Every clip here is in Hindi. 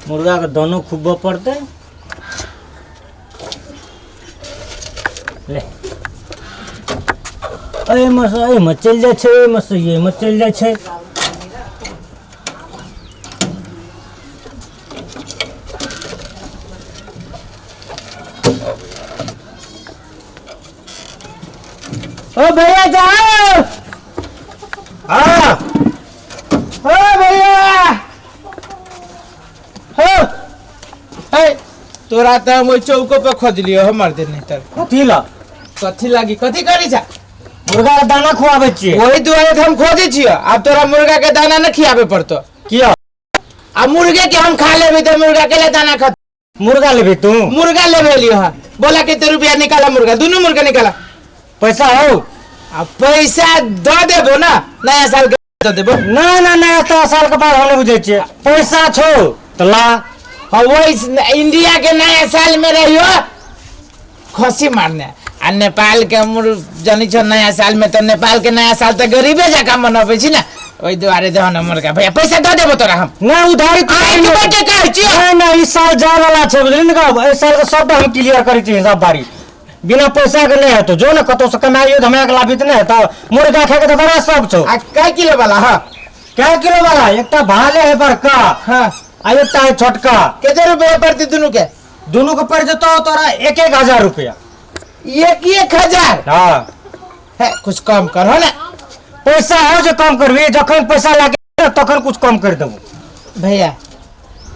मुर्गा के दोनों खूब पड़ते ले अरे मस चल जाए छे मस ये मत चल जाए छे ओ भैया जाओ हाँ ओ भैया हो तोरा तो हम चौको पे खोज लियो हमर दिन नहीं तर कथी ला कथी लागी कथी करी छा मुर्गा के दाना खुआबे छिए वही दुआरे तो हम खोजे छियो अब तोरा मुर्गा के दाना न खियाबे पड़तो किया अब मुर्गे के हम खा लेबे तो मुर्गा के ले दाना खा मुर्गा लेबे तू मुर्गा लेबे लियो हां बोला कितने रुपया निकाला मुर्गा दोनों मुर्गा निकाला पैसा हो अब पैसा दे देबो ना नया साल के दे देबो ना ना नया साल के बाद हम बुझे छिए पैसा छो तो ला वही इंडिया के नया साल में रहियो खसी मारने आ नेपाल के जानी छो नया साल में तो नेपाल के नया साल तो गरीबे जका मनाबे छी ना ओई दुआरे दे न मुर्गा भैया पैसा दे देबो तोरा हम ना उधारी आई तू के कहै छी ना ना इस साल जा वाला छे बुझलिन का इस साल के सब हम क्लियर करै छी हिसाब बारी बिना पैसा के नहीं है तो जो ना कतो से कमाइयो तो हमरा के लाभित नहीं है तो मुर्गा खा के तो बड़ा सब छो आ कै किलो वाला हां क्या किलो वाला एकटा भाले है बड़का हां आ एकटा है छोटका कितने रुपया पड़ती दोनों के पड़ जतो तोरा 1,000 रुपया 1,000 हां है कुछ कम करो ना पैसा हो जो कम करबी जखन पैसा लागे तखन कुछ कम कर देबो भैया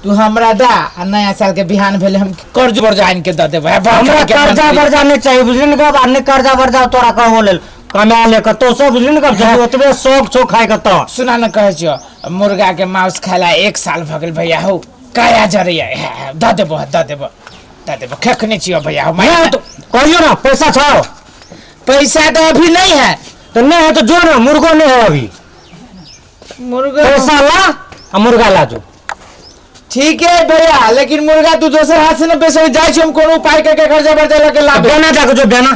तू हमरा दा आ नया साल के बिहान भेले हम कर्ज बर्जा आन के द देबो हमरा कर्जा बर्जा नहीं चाहिए बुझलिन का अन्य कर्जा बर्जा तोरा कहबो लेल कमा ले क तो सब बुझलिन का ओतबे शौक छो खाए क तो सुना न कहै छियो मुर्गा के मांस खाला 1 साल भ गेल भैया हो काया जरिया द देबो खखने छियो भैया हो मैं तो कहियो ना पैसा छो पैसा तो अभी नहीं है तो नहीं है तो जो ना मुर्गो नहीं है अभी मुर्गा पैसा ला आ मुर्गा ला जो ठीक है भैया लेकिन मुर्गा तू दोसर हाथ से न पैसा जाय छी हम कोनो उपाय करके कर्जा बर्जा लेके ला बेना जाके जो बेना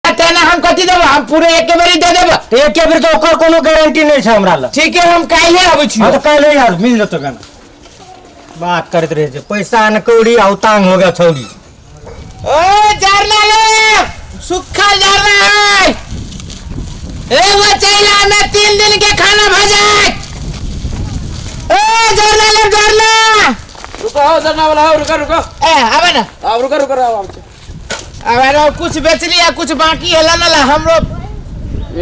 बेना हम कथि देबो हम पूरे एके बेरी दे देबो तो एके बेर तो ओकर कोनो गारंटी नहीं छै हमरा ला ठीक है हम काल्हे आबै छी हां तो काल्हे यार मिल जतो गाना बात करत रहे छै पैसा न कौड़ी आ उतांग हो गया छौड़ी ओ जरना ले सुखा जरना है ए वो चैला में 3 दिन के खाना भजाए ए जरना ले जरना रुको हो जरना वाला हो रुको ए आवे ना अब रुको आओ आवे ना कुछ बेच लिया कुछ बाकी है ला ना हमरो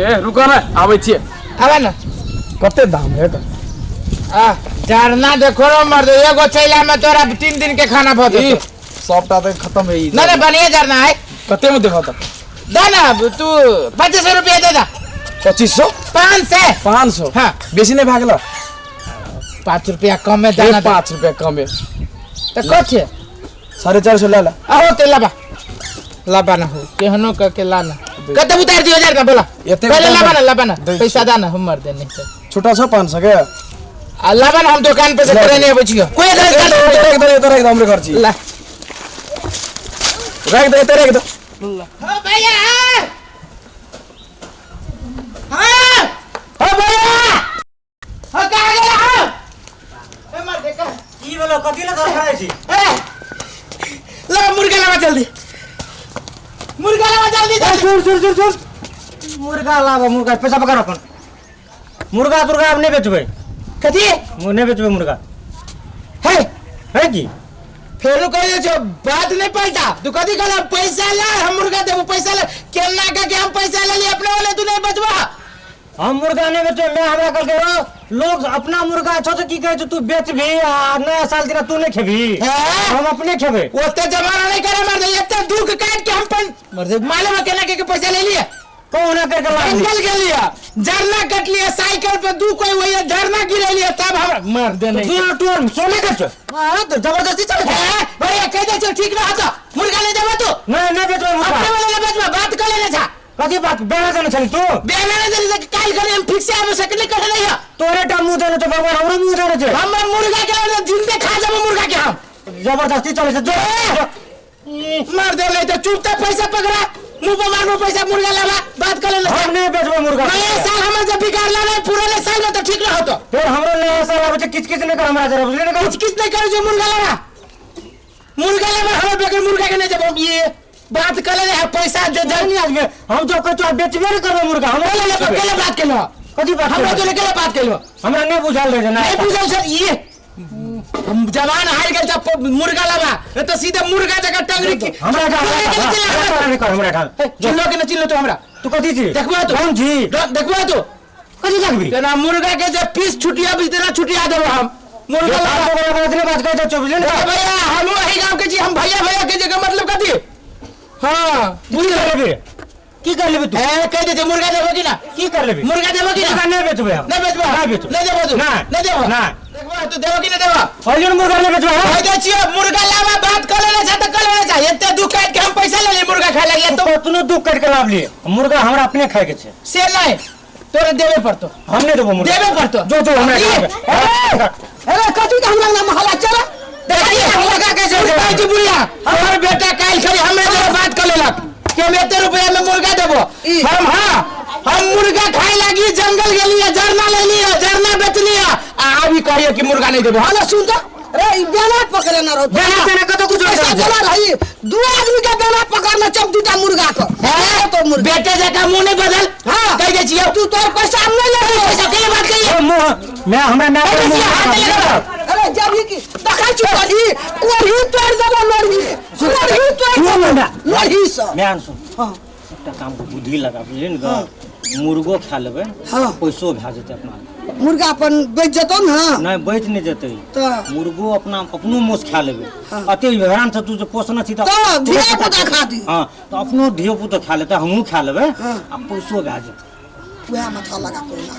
ए रुको ना आबै छिए आवे ना कते दाम है त आ जरना देखो रो मर दे एगो चैला में तोरा 3 दिन के खाना भज सबटा त खत्म है ना बढ़िया जरना है कते में देखो त दाना तू 2500 रुपया दे दा 2500 500 हां बेसी नहीं भागला 5 रुपया कम में दाना 5 रुपया कम है तो कछे 450 ले ला आहो ते लाबा ना हो केहनो के लाना कते उतार दियो हजार का बोला पहले लाबा ना पैसा दाना हमर दे नहीं तो छोटा सा 500 के लाबा ना हम दुकान पे से करे नहीं बचियो कोई एक हमरे घर छी ला रख दे तेरे एक हो भैया हां हो भैया हो का गेला हो ए मर देखा की बोलो कथि ला कर खाए छी ला मुर्गा लावा जल्दी सुन मुर्गा लावा मुर्गा पैसा पकड़ अपन मुर्गा तुर्गा अब नहीं बेचबे कथी नहीं बेचबे मुर्गा है की फेरो कहियो जो बात नहीं पलटा तू कथी कहला पैसा ला हम मुर्गा देबो पैसा ला केना के हम पैसा ले ली अपने वाले तू नहीं बचबा हम मुर्गा नहीं बेचे मैं हमरा कल के लोग अपना मुर्गा छो तो की कहे तू बेच भी नया साल दिन तू नहीं खेबी हम अपने खेबे ओते जमाना नहीं करे मर दे इतना दुख काट के हम मर दे मालूम है केना के पैसा ले लिया कौन करके ला जंगल के लिया झरना कट लिया साइकिल पे दू कोई वही झरना गिरा लिया तब हम मार दे नहीं तू सोने का छ हां तो जबरदस्ती चल भैया कह दे चल ठीक ना था मुर्गा ले देबो तू नहीं बेचबे मुर्गा अपने वाले ले बेचबा बात कर लेने था कथी बात बेना देने छली तू बेना देने से काल करे हम फिक्स से हम सकले कर नहीं है तोरे टा मुंह देने तो भगवान हमरो मुंह देने छे हम मुर्गा के जिंदे खा जाबो मुर्गा के हम जबरदस्ती चले से जो मार दे ले तो चुपचाप पैसा पकड़ा मुंह पे मारो पैसा मुर्गा लावा बात कर ले हम नहीं बेचबो मुर्गा नया साल हम जब बिगाड़ लाना पूरा साल में तो ठीक ना होतो फिर हमरो नया साल से किच नहीं कर हमरा जरा बुझले ना किस नहीं करो जो मुर्गा लगा हम बेकर मुर्गा के नहीं जब ये बात कर ले है पैसा दे दे नहीं आज हम जो कहतो बेचबे नहीं करबो मुर्गा हमरा ले अकेले बात के लो कथी बात हमरा तो अकेले बात के लो हमरा नहीं बुझाल रे ना नहीं बुझल सर ये हम जवान हार गए जब मुर्गा लगा नहीं तो सीधे मुर्गा जगह टंगरी की हमरा नहीं कर हमरा ढाल चिल्लो के न चिल्लो तो हमरा तू कथी छी देखबो तो कौन जी देखबो तो कथी लगबी तेरा मुर्गा के जो पीस छुटिया भी तेरा छुटिया देबो हम मुर्गा लगा इतने बात कहते चौबीस ना भैया हम वही गांव के जी हम भैया भैया के जगह मतलब कथी हां बुझ लेबे की कर लेबे तू ए कह दे मुर्गा देबो कि ना की कर लेबे मुर्गा देबो कि ना नहीं बेचबे हम नहीं बेचबो नहीं बेचबो नहीं देबो तू नहीं देबो ना देखबो तू देबो कि नहीं देबो और मुर्गा नहीं बेचबे कह दे छियो मुर्गा लावा बात कर लेना चाहता कर लेना चाहिए इतने दुख काट के हम पैसा ले ले मुर्गा खा लगे तो तूने दुख काट के लाभ लिए मुर्गा हमरा अपने खाए के छे से नहीं तोरे देवे पड़तो हमने देबो मुर्गा देवे पड़तो जो हमरा अरे कथि का हमरा नाम हला चला देखिए मुर्गा कैसे उठाई जी बुढ़िया हमारे बेटा काल खरी हमरे जरा बात कर लेलक के हम एते रुपया में मुर्गा देबो हम हम मुर्गा खाए लगी जंगल गेलिए जरना ले लिए जरना बेच लिया अभी कहिए कि मुर्गा नहीं देबो हां सुन तो अरे ई बेना पकड़े ना रहो बेना तेने कतो कुछ ऐसा चला रही दो आदमी के बेना पकड़ना चम दूटा मुर्गा को तो मुर्गा बेटे जका मुंह नहीं बदल हां कह दे छियो तू तोर पैसा हम नहीं ले पैसा के बात करिए मैं हमरा अरे जब ही की देखा छी कोही तोड़ देबो लड़ही लड़ही से मैं सुन हां एकटा काम को बुद्धि लगा बुझलिन ग मुर्गो खा लेबे हाँ। पैसो भा जेते अपना मुर्गा अपन बेच जतो ना नहीं बैठ नहीं जेते तो मुर्गो अपनो मोस खा लेबे अते हैरान से तू जो पोसना छी तो धिया पुता खा दी हां तो अपनो धियो पुतो खा लेते हमहु खा लेबे हाँ। आ पैसो भा जेते वह माथा लगा कर ना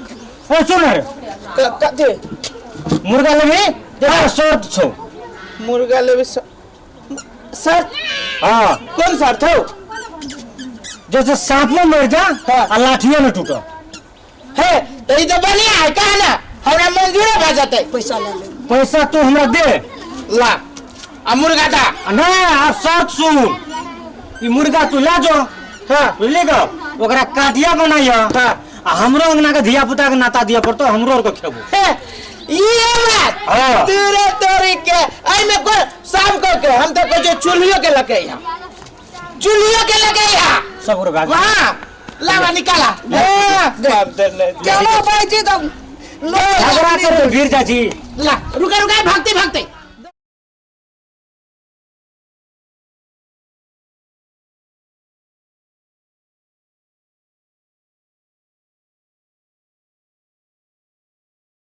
ए सुन रे कथि मुर्गा लेबे तेरा शर्त छौ मुर्गा लेबे सर हां कौन शर्त हो जैसे सांपो मर जा आ लाठियो न टूटा है तो ये तो बढ़िया है कहा ना हमरा मंजूर हो जाते पैसा ले ले पैसा तू हमरा दे ला आ मुर्गा दा नहीं आ शर्त सुन ई मुर्गा तू ला जो हां बुझली ग ओकरा काटिया बनाइया हां आ हमरो अंगना के धिया पुता के नाता दिया पड़तो हमरो को खेबो ये बात हाँ। तेरे तोरी के आई में को शाम को के हम तो को चूल्हियों के लगे यहाँ चूल्हियों के लगे यहाँ सब रो भाग वहाँ लावा निकाला चलो बैठी तो झगड़ा कर भीड़ जाची ला रुका रुका भागते भागते